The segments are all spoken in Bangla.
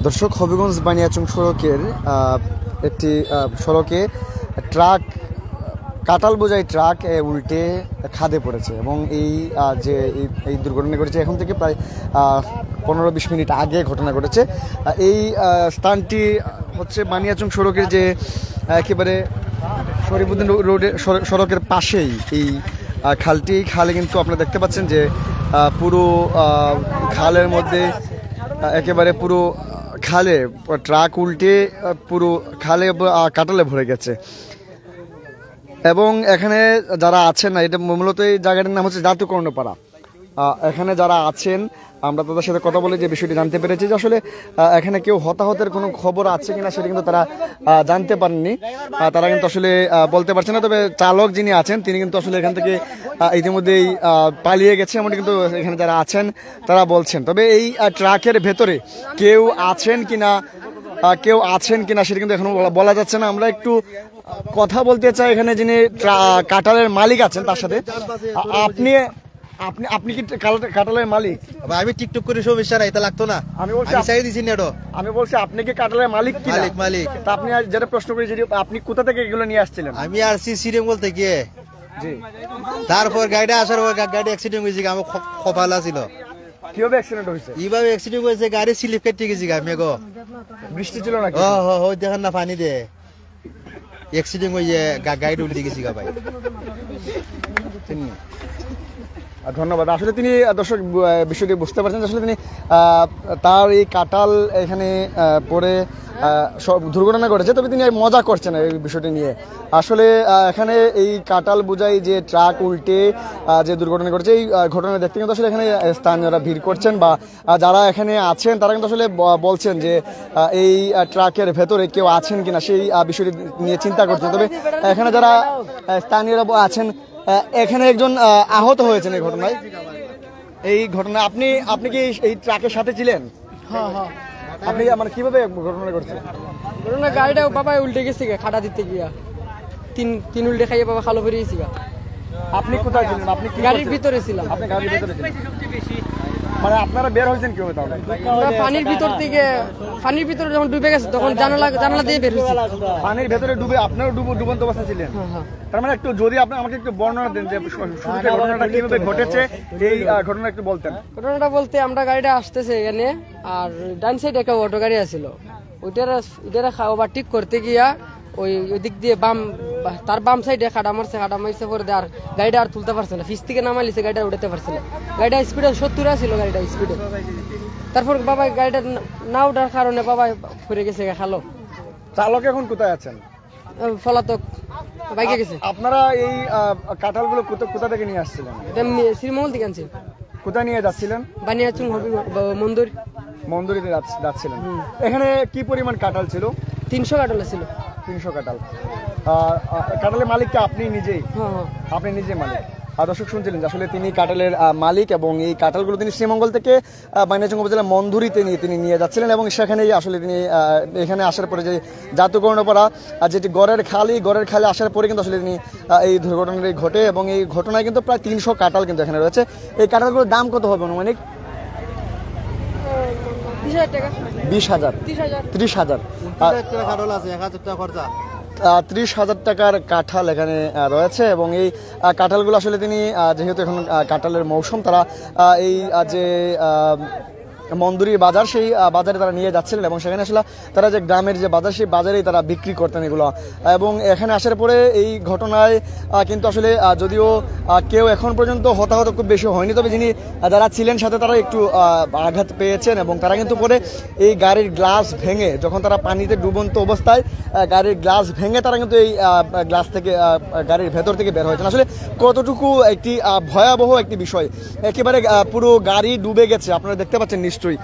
দর্শক, হবিগঞ্জ বানিয়াচং সড়কের একটি সড়কে ট্রাক কাটাল বোঝাই ট্রাক উল্টে খাদে পড়েছে এবং এই দুর্ঘটনা ঘটেছে এখন থেকে প্রায় 15-20 মিনিট আগে ঘটনা ঘটেছে। এই স্থানটি হচ্ছে বানিয়াচং সড়কের যে একেবারে শরীফুদ্দিন রোডের সড়কের পাশেই এই খালটি। খালে কিন্তু আপনারা দেখতে পাচ্ছেন যে পুরো খালের মধ্যে একেবারে পুরো খালে ট্রাক উল্টে পুরো খালে কাটালে ভরে গেছে এবং এখানে যারা আছেন না, এটা মূলত এই জায়গাটার নাম হচ্ছে জাতুকর্ণপাড়া। এখানে যারা আছেন আমরা তাদের সাথে কথা বলে যে বিষয়টি জানতে পেরেছি যে আসলে এখানে কেউ হতাহতের কোনো খবর আছে কিনা সেটা কিন্তু তারা জানতে পারেননি। তারা কিন্তু আসলে বলতে পারছে না। তবে চালক যিনি আছেন তিনি কিন্তু আসলে এখান থেকে ইতিমধ্যেই পালিয়ে গেছে এমনটি কিন্তু এখানে যারা আছেন তারা বলছেন। তবে এই ট্রাকের ভেতরে কেউ আছেন কিনা সেটা কিন্তু এখন বলা যাচ্ছে না। আমরা একটু কথা বলতে চাই এখানে যিনি কাটালের মালিক আছেন তার সাথে। আপনি কি কাটালের মালিক? আমি টিকটক করে সমস্যা নাই, এটা লাগতো না। আমি চাই দিছি না। আমি বলছি আপনি কি কাটালের মালিক? কি মালিক। তা আপনি যেটা প্রশ্ন করি যে আপনি কোথা থেকে এগুলো নিয়ে আসছিলেন? আমি আসছি শ্রীমঙ্গল থেকে। জি। তারপর গাড়িটা আসার পর গাড়ি অ্যাক্সিডেন্ট হয়েছে, আমার কপালা ছিল। কিভাবে অ্যাক্সিডেন্ট হয়েছে? এইভাবে অ্যাক্সিডেন্ট হয়েছে, গাড়ি স্লিপ কেটে গেছি। আমি বৃষ্টি ছিল নাকি? দেখেন না পানি দে অ্যাক্সিডেন্ট হয়ে গাড়ি উল্টে গেছি ভাই। ধন্যবাদ। আসলে তিনি দর্শক বিষয়টি বুঝতে পারছেন আসলে তিনি তার এই কাটাল এখানে পরে দুর্ঘটনা ঘটেছে। তবে তিনি মজা করছেন এই বিষয়টি নিয়ে। আসলে এখানে এই কাটাল বোঝাই যে ট্রাক উল্টে যে দুর্ঘটনা ঘটেছে এই ঘটনা দেখতে কিন্তু আসলে এখানে স্থানীয়রা ভিড় করছেন বা যারা এখানে আছেন তারা কিন্তু আসলে বলছেন যে এই ট্রাকের ভেতরে কেউ আছেন কিনা সেই বিষয়টি নিয়ে চিন্তা করছেন। তবে এখানে যারা স্থানীয়রা আছেন এখানে একজন আহত হয়েছেন এই ঘটনায়। আপনি কি এই ট্রাকের সাথে ছিলেন? হ্যাঁ। আপনি মানে কিভাবে ঘটনা ঘটছে? ঘটনা গাড়িটা বাবা উল্টে গেছে খাটা দিতে গিয়া তিন উল্টে খাইয়ে বাবা খালো বেরিয়েছি। আপনি কোথায় ছিলেন? আপনি গাড়ির ভিতরে ছিলাম। আপনি গাড়ির ভিতরে ছিলেন? মানে আপনারা বের হয়েছেন কিভাবে তাহলে? পানির ভিতরে যখন ডুবে গেছে তখন জানালা দিয়ে বের হয়েছি। পানির ভেতরে ডুবে আপনারা ডুবন্ত অবস্থা ছিলেন? তার মানে একটু যদি আপনি আমাকে একটু বর্ণনা দেন যে ঘটনাটা কিভাবে ঘটেছে, এই ঘটনা একটু বলতেন। ঘটনাটা বলতে আমরা গাড়িটা আসতেছে এখানে, আর ডান সাইডে একটা অটো গাড়ি আছিল, ওইটারা ওভারটেক করতে গিয়া ওই দিক দিয়ে তার বাম সাইডে খাড়া মারছে পরে আর গাড়িটা আর তুলতে পারছে না। ফিস থেকে নামাইছে, গাড়িটা উঠাতে পারছে না। গাড়িটা স্পিডে 70 ছিল, গাড়িটা স্পিডে। তারপর বাবা গাড়িটা না ওঠার কারণে বাবা পড়ে গেছে খালো। চালক এখন কোথায় আছেন? পলাতক বাইকে গেছে। আপনারা এই কাঁঠালগুলো কোথা থেকে নিয়ে আসছিলেন? শ্রীমঙ্গল থেকে আনছি। কোথায় নিয়ে যাচ্ছিলেন? বানিয়াচং মন্দুরিতে যাচ্ছিলেন। এখানে কি পরিমাণ কাঁঠাল ছিল? 300 কাঁঠাল ছিল। 300 কাঁঠাল। কাঁঠালের মালিককে আপনি নিজেই? আপনি নিজে মালিক। দর্শক শুনছিলেন যে আসলে তিনি কাঁঠালের মালিক এবং এই কাঁঠালগুলো তিনি শ্রীমঙ্গল থেকে বানিয়াচং উপজেলা মন্দুরিতে তিনি নিয়ে যাচ্ছিলেন এবং সেখানেই আসলে তিনি এখানে আসার পরে যে জাতুকর্ণপাড়া যেটি গড়ের খালে আসার পরে কিন্তু আসলে তিনি এই দুর্ঘটনাটি ঘটে এবং এই ঘটনায় কিন্তু প্রায় 300 কাঁঠাল কিন্তু এখানে রয়েছে। এই কাঁঠালগুলোর দাম কত হবে অনুমানিক? 20,000 30,000 30,000 টাকার কাঁঠাল এখানে রয়েছে এবং এই কাঁঠালগুলো আসলে তিনি যেহেতু এখন কাঁঠালের মৌসুম তারা এই যে মন্দুরি বাজার সেই বাজারে তারা নিয়ে যাচ্ছিলেন এবং সেখানে আসলে তারা যে গ্রামের যে বাজার সেই বাজারেই তারা বিক্রি করতেন এগুলো। এবং এখানে আসার পরে এই ঘটনায় কিন্তু আসলে যদিও কেউ এখন পর্যন্ত হতাহত খুব বেশি হয়নি, তবে যিনি যারা ছিলেন সাথে তারা একটু আঘাত পেয়েছেন এবং তারা কিন্তু পরে এই গাড়ির গ্লাস ভেঙে যখন তারা পানিতে ডুবন্ত অবস্থায় গাড়ির গ্লাস ভেঙে তারা কিন্তু এই গ্লাস থেকে গাড়ির ভেতর থেকে বের হয়েছেন। আসলে কতটুকু একটি ভয়াবহ একটি বিষয়, একেবারে পুরো গাড়ি ডুবে গেছে। আপনারা দেখতে পাচ্ছেন নিশ্চয়ই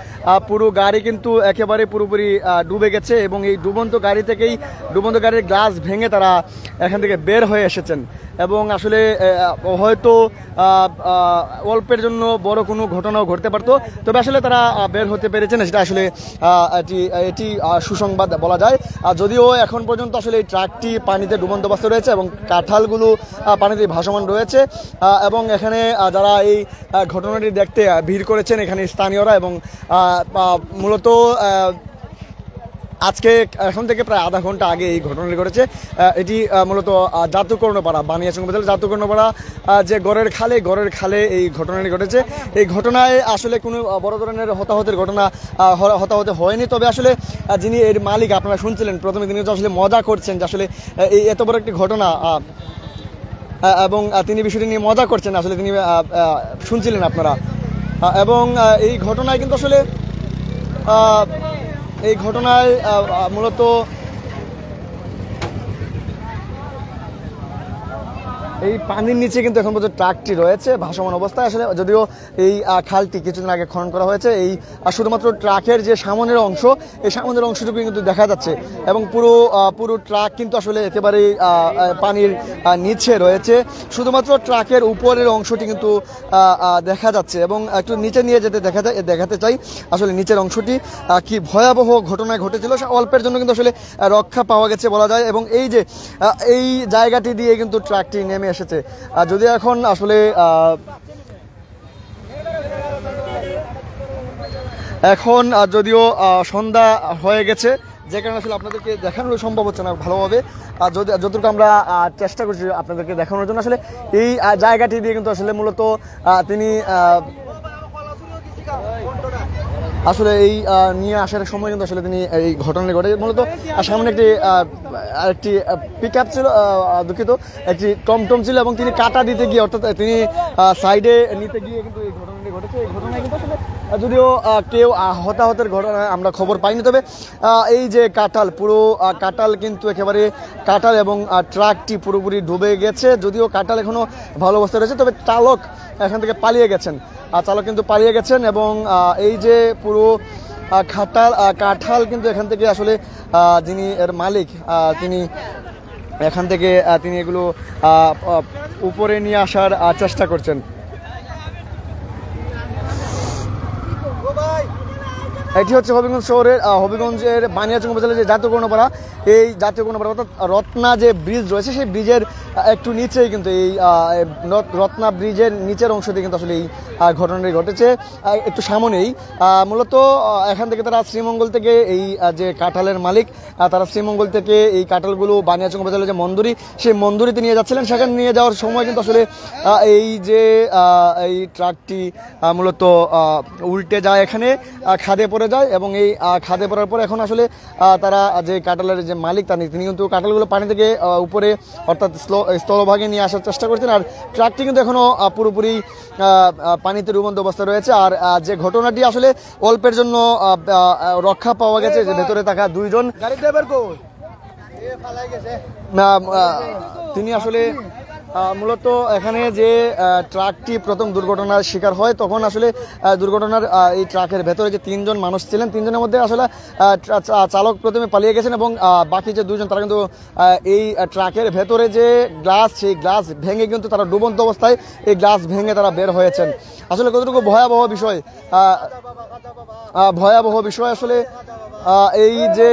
পুরো গাড়ি কিন্তু একেবারে পুরোপুরি ডুবে গেছে এবং এই ডুবন্ত গাড়ির গ্লাস ভেঙে তারা এখান থেকে বের হয়ে এসেছেন এবং আসলে হয়তো অল্পের জন্য বড় কোনো ঘটনাও ঘটতে পারতো, তবে আসলে তারা বের হতে পেরেছেন সেটা আসলে এটি সুসংবাদ বলা যায়। যদিও এখন পর্যন্ত আসলে এই ট্রাকটি পানিতে ডুবন্ত অবস্থায় রয়েছে এবং কাঁঠালগুলো পানিতে ভাসমান রয়েছে এবং এখানে যারা এই ঘটনাটি দেখতে ভিড় করেছেন এখানে স্থানীয়রা এবং মূলত আজকে এখন থেকে প্রায় আধা ঘন্টা আগে এই ঘটনাটি ঘটেছে। এটি মূলত জাতুকর্ণপাড়া, বানিয়াচং উপজেলার জাতুকর্ণপাড়া যে গড়ের খালে এই ঘটনাটি ঘটেছে। এই ঘটনায় আসলে কোনো বড় ধরনের হতাহতের ঘটনা হতাহত হয়নি, তবে আসলে যিনি এর মালিক আপনারা শুনছিলেন প্রথমে, তিনি তো আসলে মজা করছেন যে আসলে এই এত বড় একটি ঘটনা, এবং তিনি বিষয়টি নিয়ে মজা করছেন, আসলে তিনি শুনছিলেন আপনারা। এবং এই ঘটনায় কিন্তু আসলে এই ঘটনায় মূলত এই পানির নিচে কিন্তু এখন পর্যন্ত ট্রাকটি রয়েছে ভাসমান অবস্থায়। আসলে যদিও এই খালটি কিছুদিন আগে খনন করা হয়েছে, এই শুধুমাত্র ট্রাকের যে সামনের অংশ, এই সামনের অংশটুকু কিন্তু দেখা যাচ্ছে, এবং পুরো ট্রাক কিন্তু আসলে একেবারেই পানির নিচে রয়েছে। শুধুমাত্র ট্রাকের উপরের অংশটি কিন্তু দেখা যাচ্ছে, এবং একটু নিচে নিয়ে যেতে দেখাতে চাই আসলে নিচের অংশটি কি ভয়াবহ ঘটনায় ঘটেছিল। অল্পের জন্য কিন্তু আসলে রক্ষা পাওয়া গেছে বলা যায়, এবং এই যে এই জায়গাটি দিয়ে কিন্তু ট্রাকটি নেমে এসেছে। যদি এখন আসলে এখন যদিও সন্ধ্যা হয়ে গেছে, যে কারণে আসলে আপনাদেরকে দেখানো সম্ভব হচ্ছে না ভালোভাবে, যতটুকু আমরা চেষ্টা করছি আপনাদেরকে দেখানোর জন্য। আসলে এই জায়গাটি দিয়ে কিন্তু আসলে মূলত তিনি আসলে এই নিয়ে আসার সময় কিন্তু আসলে তিনি এই ঘটনাটি ঘটে। মূলত সামনে একটি পিক আপ ছিল, দুঃখিত, একটি টমটম ছিল, এবং তিনি কাটা দিতে গিয়ে, অর্থাৎ তিনি সাইডে নিতে গিয়ে কিন্তু এই ঘটনাটি ঘটেছে। এই ঘটনায় কিন্তু আসলে যদিও কেউ হতাহতের ঘটনায় আমরা খবর পাইনি, তবে এই যে পুরো কাঁঠাল কিন্তু একেবারে কাঁঠাল এবং ট্রাকটি পুরোপুরি ডুবে গেছে। যদিও কাঁঠাল এখনো ভালো অবস্থায় রয়েছে, তবে চালক এখান থেকে পালিয়ে গেছেন, এবং এই যে পুরো কাঁঠাল কিন্তু এখান থেকে আসলে যিনি এর মালিক, তিনি এখান থেকে তিনি এগুলো উপরে নিয়ে আসার চেষ্টা করছেন। এটি হচ্ছে হবিগঞ্জের বানিয়াচং উপজেলার যে জাতীয়কর্ণপাড়া, এই জাতীয়কর্ণপাড়া অর্থাৎ রত্না যে ব্রিজ রয়েছে, সেই ব্রিজের একটু নিচেই কিন্তু এই রত্না ব্রিজের নিচের অংশ দিয়ে কিন্তু আসলে এই ঘটনাটি ঘটেছে। একটু সামনেই মূলত এখান থেকে তারা শ্রীমঙ্গল থেকে, এই যে কাঁঠালের মালিক, তারা শ্রীমঙ্গল থেকে এই কাঁঠালগুলো বানিয়াচং উপজেলার যে মন্দুরি, সেই মন্দুরিতে নিয়ে যাচ্ছিলেন। সেখানে নিয়ে যাওয়ার সময় কিন্তু আসলে এই যে এই ট্রাকটি মূলত উল্টে যায়, এখানে খাদে পড়ে যায়, এবং এই খাদে পড়ার পর এখন আসলে তারা যে কাঁঠালের যে মালিক, তিনি কিন্তু কাঁঠালগুলো পানি থেকে উপরে অর্থাৎ স্থলভাগে নিয়ে আসার চেষ্টা করছেন। আর ট্রাকটি কিন্তু এখনো পুরোপুরি পানিতে ডুবন্ত অবস্থা রয়েছে। আর যে ঘটনাটি আসলে অল্পের জন্য রক্ষা পাওয়া গেছে, যে ভেতরে থাকা দুইজন, তিনি আসলে মূলত এখানে যে ট্রাকটি প্রথম দুর্ঘটনার শিকার হয়, তখন আসলে দুর্ঘটনার এই ট্রাকের ভেতরে যে তিনজন মানুষ ছিলেন, তিনজনের মধ্যে আসলে চালক প্রথমে পালিয়ে গেছেন, এবং বাকি যে দুইজন তারা কিন্তু এই ট্রাকের ভেতরে যে গ্লাস, সেই গ্লাস ভেঙে কিন্তু তারা ডুবন্ত অবস্থায় এই গ্লাস ভেঙে তারা বের হয়েছেন। আসলে কতটুকু ভয়াবহ বিষয় আসলে এই যে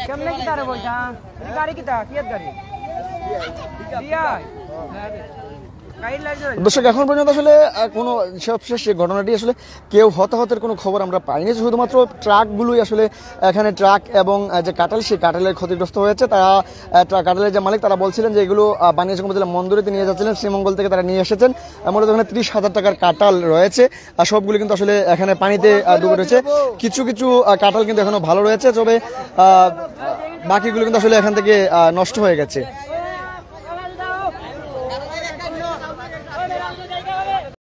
কেমনে কি তারে বলছা গাড়ি কিটা কিয়াত গাড়ি দিয়া দর্শক, এখন পর্যন্ত আসলে কোনো সবশেষ ঘটনাটি আসলে কেউ হতাহতের কোনো খবর আমরা পাইনি। শুধুমাত্র ট্রাকগুলোই আসলে এখানে ট্রাক এবং যে কাঁঠাল, সেই কাঁঠালের ক্ষতিগ্রস্ত হয়েছে। তারা কাঁঠালের যে মালিক, তারা বলছিলেন যে এগুলো বানিয়াচং উপজেলা মন্দুরিতে নিয়ে যাচ্ছিলেন, শ্রীমঙ্গল থেকে তারা নিয়ে এসেছেন। মূলত এখানে 30,000 টাকার কাঁঠাল রয়েছে, আর সবগুলো কিন্তু আসলে এখানে পানিতে ডুবে রয়েছে। কিছু কাঁঠাল কিন্তু এখনো ভালো রয়েছে, তবে বাকিগুলো কিন্তু আসলে এখান থেকে নষ্ট হয়ে গেছে।